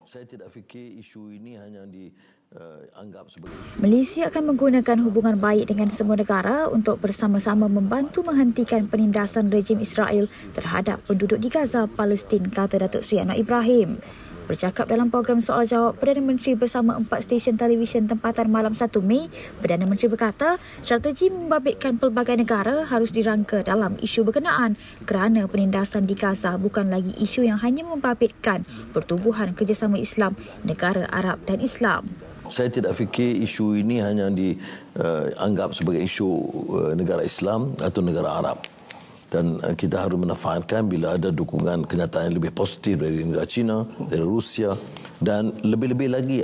Saya tidak fikir isu ini hanya dianggap sebagai isu. Malaysia akan menggunakan hubungan baik dengan semua negara untuk bersama-sama membantu menghentikan penindasan rejim Israel terhadap penduduk di Gaza, Palestin, kata Datuk Seri Anwar Ibrahim. Bercakap dalam program soal jawab Perdana Menteri bersama 4 stesen televisyen tempatan malam 1 Mei, Perdana Menteri berkata strategi membabitkan pelbagai negara harus dirangka dalam isu berkenaan kerana penindasan di Gaza bukan lagi isu yang hanya membabitkan pertubuhan kerjasama Islam negara Arab dan Islam. Saya tidak fikir isu ini hanya dianggap sebagai isu negara Islam atau negara Arab. Dan kita harus menafikan bila ada dukungan kenyataan yang lebih positif dari negara China, dari Rusia dan lebih-lebih lagi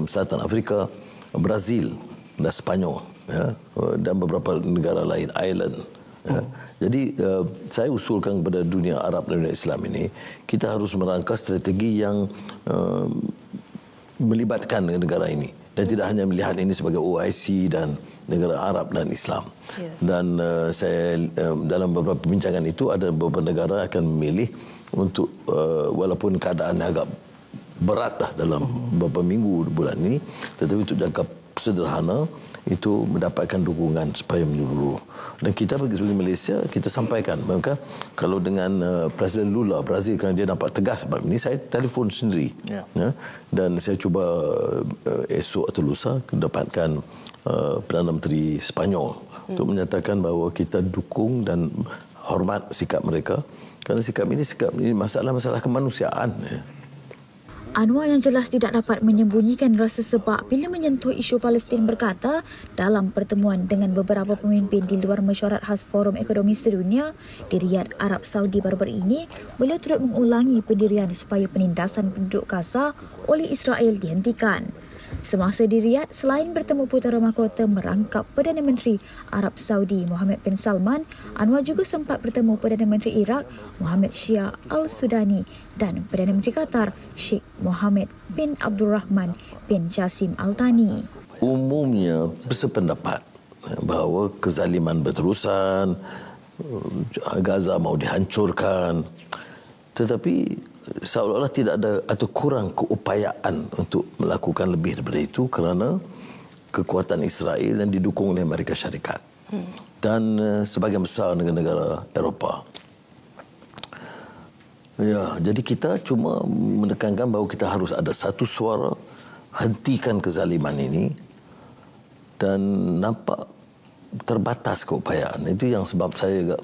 Selatan Afrika, Brazil dan Sepanyol, ya, dan beberapa negara lain, Ireland. Ya. Jadi saya usulkan kepada dunia Arab dan dunia Islam ini, kita harus merangka strategi yang melibatkan negara ini. Dan tidak hanya melihat ini sebagai OIC dan negara Arab dan Islam. Yeah. Dan saya dalam beberapa perbincangan itu ada beberapa negara akan memilih untuk walaupun keadaan agak berat dalam beberapa minggu bulan ini, tetapi untuk jangka sederhana itu mendapatkan dukungan supaya menyeluruh. Dan kita sebagai Malaysia, kita sampaikan. Maka kalau dengan Presiden Lula Brazil, kerana dia nampak tegas sebab ini, saya telefon sendiri. Yeah. Ya, dan saya cuba esok atau lusa dapatkan Perdana Menteri Sepanyol untuk menyatakan bahawa kita dukung dan hormat sikap mereka. Kerana sikap ini masalah-masalah kemanusiaan. Ya. Anwar yang jelas tidak dapat menyembunyikan rasa sebab bila menyentuh isu Palestin berkata dalam pertemuan dengan beberapa pemimpin di luar mesyuarat khas Forum Ekonomi Sedunia di Riyadh, Arab Saudi baru-baru ini, beliau turut mengulangi pendirian supaya penindasan penduduk Gaza oleh Israel dihentikan. Semasa di Riyadh, selain bertemu Putera Mahkota merangkap Perdana Menteri Arab Saudi Mohammed bin Salman, Anwar juga sempat bertemu Perdana Menteri Iraq Mohammed Shia Al-Sudani dan Perdana Menteri Qatar Sheikh Mohammed bin Abdul Rahman bin Jassim Al Thani. Umumnya bersependapat bahawa kezaliman berterusan, Gaza mau dihancurkan, tetapi seolah-olah tidak ada atau kurang keupayaan untuk melakukan lebih daripada itu kerana kekuatan Israel yang didukung oleh Amerika Syarikat dan sebagian besar negara-negara Eropah. Ya, jadi kita cuma menekankan bahawa kita harus ada satu suara hentikan kezaliman ini, dan nampak terbatas keupayaan. Itu yang sebab saya agak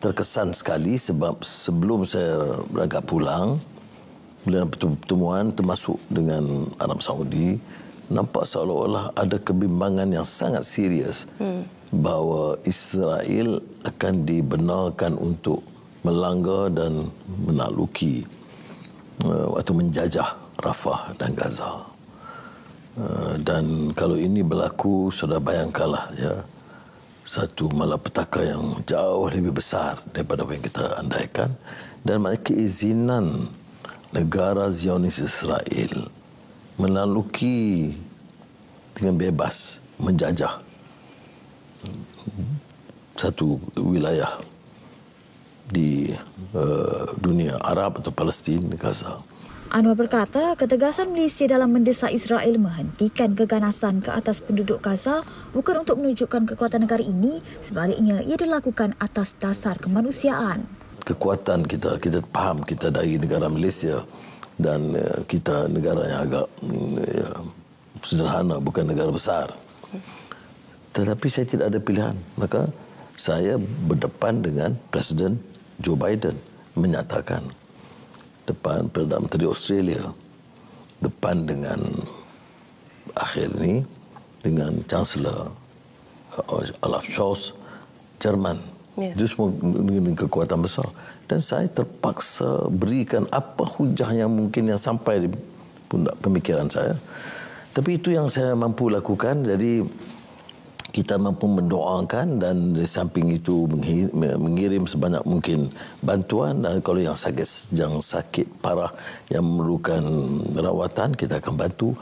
terkesan sekali sebab sebelum saya berangkat pulang, dalam pertemuan termasuk dengan Arab Saudi, nampak seolah-olah ada kebimbangan yang sangat serius bahawa Israel akan dibenarkan untuk melanggar dan menakluki atau menjajah Rafah dan Gaza. Dan kalau ini berlaku, sudah bayangkanlah, ya, satu malapetaka yang jauh lebih besar daripada apa yang kita andaikan, dan mana keizinan negara Zionis Israel menaluki dengan bebas menjajah satu wilayah di dunia Arab atau Palestin, Gaza. Anwar berkata ketegasan Malaysia dalam mendesak Israel menghentikan keganasan ke atas penduduk Gaza bukan untuk menunjukkan kekuatan negara ini, sebaliknya ia dilakukan atas dasar kemanusiaan. Kekuatan kita faham kita dari negara Malaysia dan kita negara yang agak sederhana, bukan negara besar. Tetapi saya tidak ada pilihan. Maka saya berdepan dengan Presiden Joe Biden menyatakan depan Perdana Menteri Australia, depan dengan akhir ini dengan Chancellor Olaf Scholz Jerman. Yeah. Itu semua dengan kekuatan besar. Dan saya terpaksa berikan apa hujah yang mungkin yang sampai di pundak pemikiran saya. Tapi itu yang saya mampu lakukan. Jadi kita mampu mendoakan dan di samping itu mengirim sebanyak mungkin bantuan, dan kalau yang sakit parah yang memerlukan rawatan kita akan bantu.